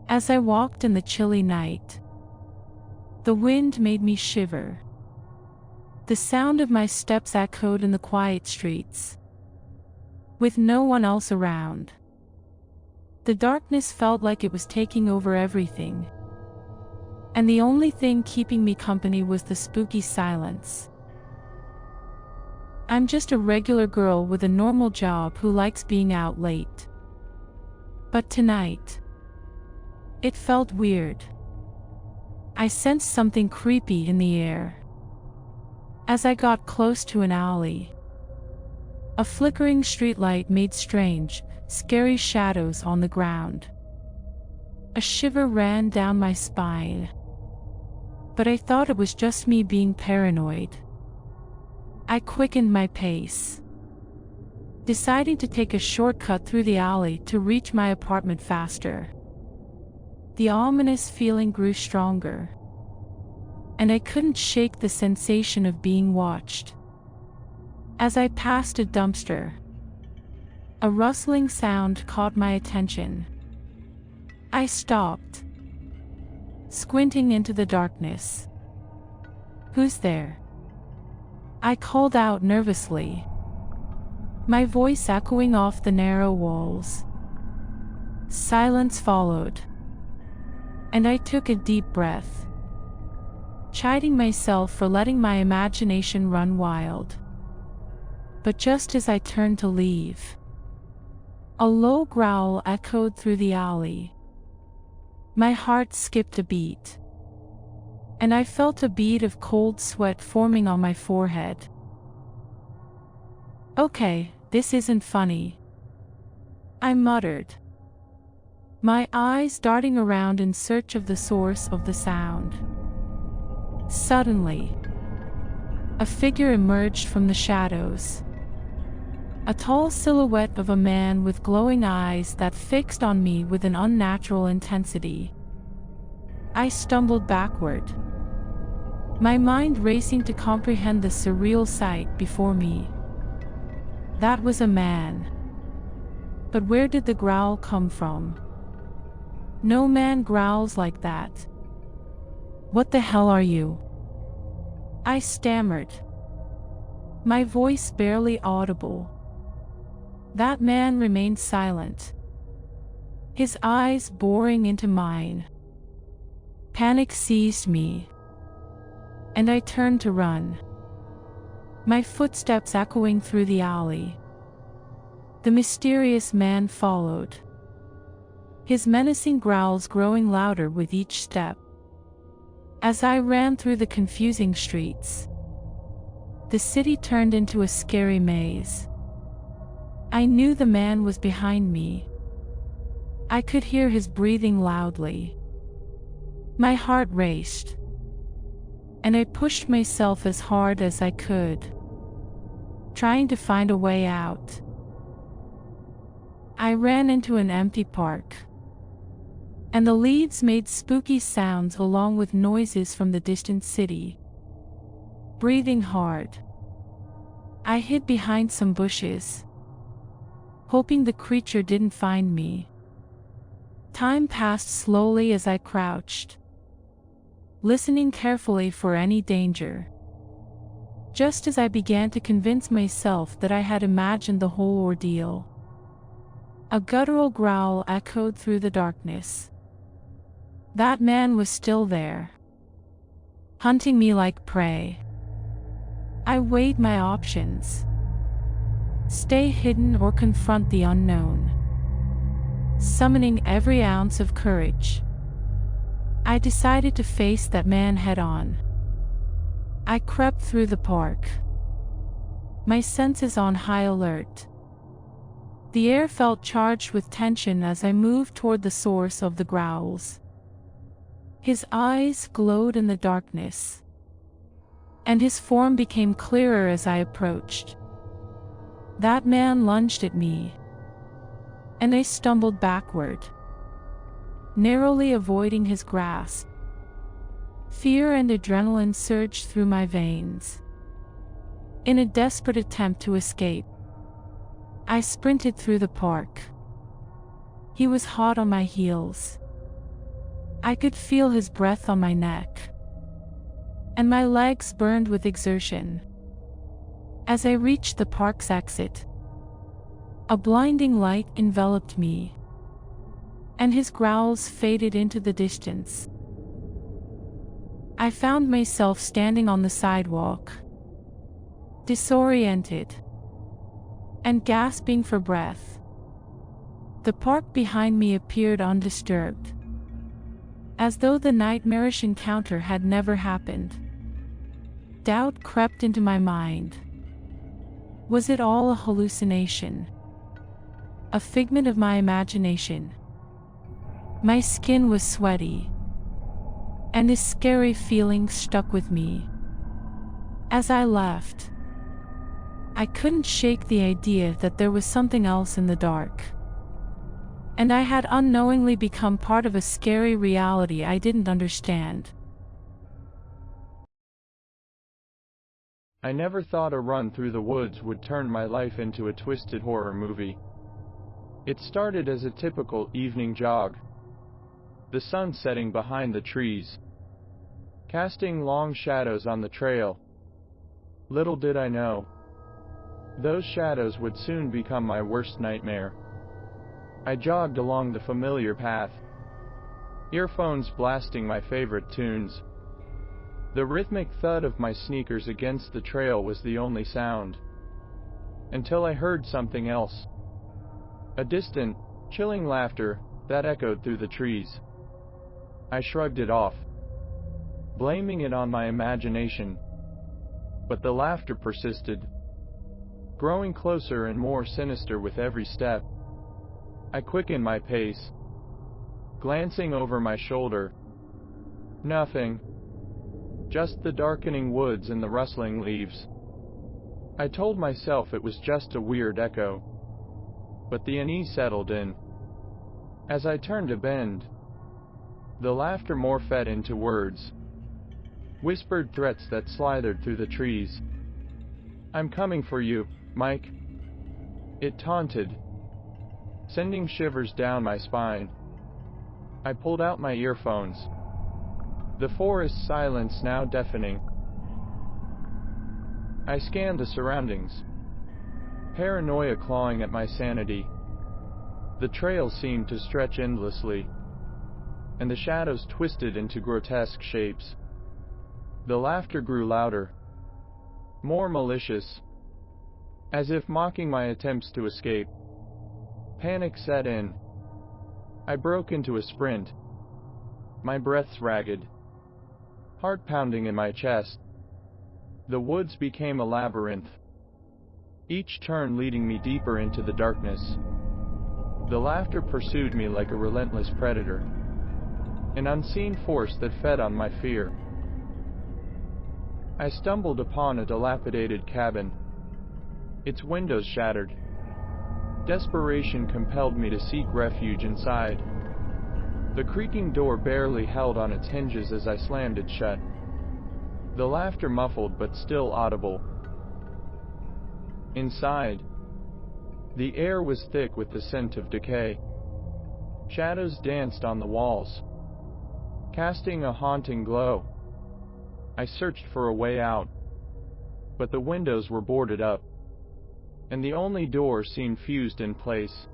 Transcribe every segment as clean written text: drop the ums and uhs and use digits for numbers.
As I walked in the chilly night, the wind made me shiver. The sound of my steps echoed in the quiet streets, with no one else around. The darkness felt like it was taking over everything, and the only thing keeping me company was the spooky silence. I'm just a regular girl with a normal job who likes being out late. But tonight, it felt weird. I sensed something creepy in the air. As I got close to an alley, a flickering streetlight made strange, scary shadows on the ground. A shiver ran down my spine, but I thought it was just me being paranoid. I quickened my pace, deciding to take a shortcut through the alley to reach my apartment faster. The ominous feeling grew stronger, and I couldn't shake the sensation of being watched. As I passed a dumpster, a rustling sound caught my attention. I stopped, squinting into the darkness. "Who's there?" I called out nervously, my voice echoing off the narrow walls. Silence followed, and I took a deep breath, chiding myself for letting my imagination run wild. But just as I turned to leave, a low growl echoed through the alley. My heart skipped a beat, and I felt a bead of cold sweat forming on my forehead. "Okay, this isn't funny," I muttered, my eyes darting around in search of the source of the sound. Suddenly, a figure emerged from the shadows. A tall silhouette of a man with glowing eyes that fixed on me with an unnatural intensity. I stumbled backward, my mind racing to comprehend the surreal sight before me. That was a man. But where did the growl come from? No man growls like that. "What the hell are you?" I stammered, my voice barely audible. That man remained silent, his eyes boring into mine. Panic seized me, and I turned to run, my footsteps echoing through the alley. The mysterious man followed, his menacing growls growing louder with each step. As I ran through the confusing streets, the city turned into a scary maze. I knew the man was behind me. I could hear his breathing loudly. My heart raced, and I pushed myself as hard as I could, trying to find a way out. I ran into an empty park, and the leaves made spooky sounds along with noises from the distant city. Breathing hard, I hid behind some bushes, hoping the creature didn't find me. Time passed slowly as I crouched, listening carefully for any danger. Just as I began to convince myself that I had imagined the whole ordeal, a guttural growl echoed through the darkness. That man was still there, hunting me like prey. I weighed my options: stay hidden or confront the unknown. Summoning every ounce of courage, I decided to face that man head-on. I crept through the park, my senses on high alert. The air felt charged with tension as I moved toward the source of the growls. His eyes glowed in the darkness, and his form became clearer as I approached. That man lunged at me, and I stumbled backward, narrowly avoiding his grasp. Fear and adrenaline surged through my veins. In a desperate attempt to escape, I sprinted through the park. He was hot on my heels, I could feel his breath on my neck, and my legs burned with exertion. As I reached the park's exit, a blinding light enveloped me, and his growls faded into the distance. I found myself standing on the sidewalk, disoriented, and gasping for breath. The park behind me appeared undisturbed, as though the nightmarish encounter had never happened. Doubt crept into my mind. Was it all a hallucination? A figment of my imagination? My skin was sweaty, and this scary feeling stuck with me. As I left, I couldn't shake the idea that there was something else in the dark, and I had unknowingly become part of a scary reality I didn't understand. I never thought a run through the woods would turn my life into a twisted horror movie. It started as a typical evening jog, the sun setting behind the trees, casting long shadows on the trail. Little did I know, those shadows would soon become my worst nightmare. I jogged along the familiar path, earphones blasting my favorite tunes. The rhythmic thud of my sneakers against the trail was the only sound, until I heard something else. A distant, chilling laughter that echoed through the trees. I shrugged it off, blaming it on my imagination, but the laughter persisted, growing closer and more sinister with every step. I quickened my pace, glancing over my shoulder. Nothing. Just the darkening woods and the rustling leaves. I told myself it was just a weird echo, but the unease settled in. As I turned a bend, the laughter more fed into words, whispered threats that slithered through the trees. "I'm coming for you, Mike," it taunted, sending shivers down my spine. I pulled out my earphones, the forest silence now deafening. I scanned the surroundings, paranoia clawing at my sanity. The trail seemed to stretch endlessly, and the shadows twisted into grotesque shapes. The laughter grew louder, more malicious, as if mocking my attempts to escape. Panic set in. I broke into a sprint, my breath ragged, heart pounding in my chest. The woods became a labyrinth, each turn leading me deeper into the darkness. The laughter pursued me like a relentless predator, an unseen force that fed on my fear. I stumbled upon a dilapidated cabin, its windows shattered. Desperation compelled me to seek refuge inside. The creaking door barely held on its hinges as I slammed it shut, the laughter muffled but still audible. Inside, the air was thick with the scent of decay. Shadows danced on the walls, casting a haunting glow. I searched for a way out, but the windows were boarded up, and the only door seemed fused in place.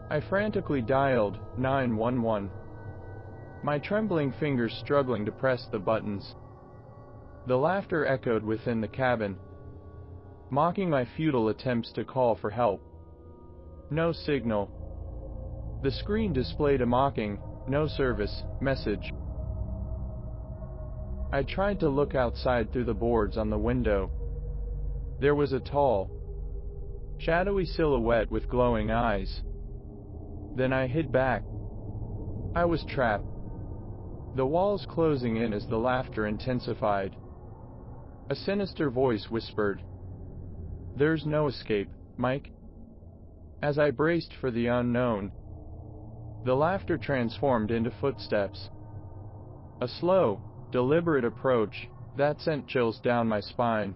I frantically dialed 911, my trembling fingers struggling to press the buttons. The laughter echoed within the cabin, mocking my futile attempts to call for help. No signal. The screen displayed a mocking, "No service," message. I tried to look outside through the boards on the window. There was a tall, shadowy silhouette with glowing eyes. Then I hid back. I was trapped, the walls closing in as the laughter intensified. A sinister voice whispered, "There's no escape, Mike." As I braced for the unknown, the laughter transformed into footsteps. A slow, deliberate approach that sent chills down my spine.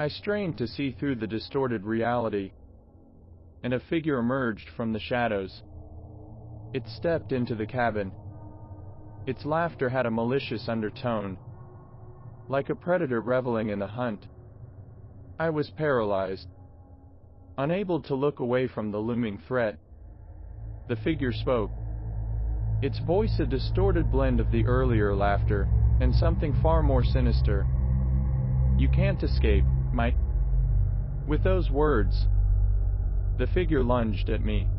I strained to see through the distorted reality, and a figure emerged from the shadows. It stepped into the cabin, Its laughter had a malicious undertone, like a predator reveling in the hunt. I was paralyzed, unable to look away from the looming threat. The figure spoke, its voice a distorted blend of the earlier laughter and something far more sinister. "You can't escape, my..." With those words, the figure lunged at me.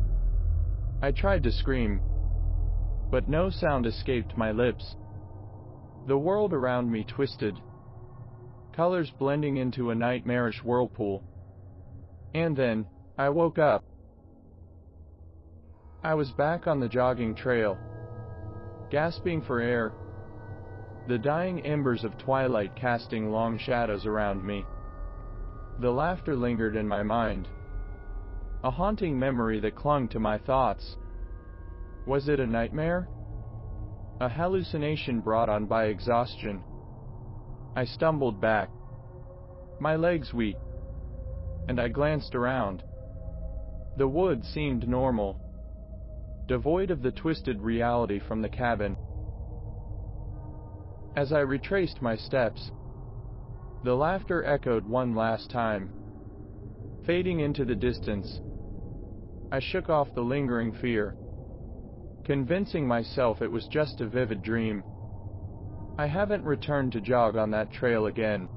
I tried to scream, but no sound escaped my lips. The world around me twisted, colors blending into a nightmarish whirlpool. And then, I woke up. I was back on the jogging trail, gasping for air, the dying embers of twilight casting long shadows around me. The laughter lingered in my mind, a haunting memory that clung to my thoughts. Was it a nightmare? A hallucination brought on by exhaustion? I stumbled back, my legs weak, and I glanced around. The woods seemed normal, devoid of the twisted reality from the cabin. As I retraced my steps, the laughter echoed one last time, fading into the distance. I shook off the lingering fear, convincing myself it was just a vivid dream. I haven't returned to jog on that trail again.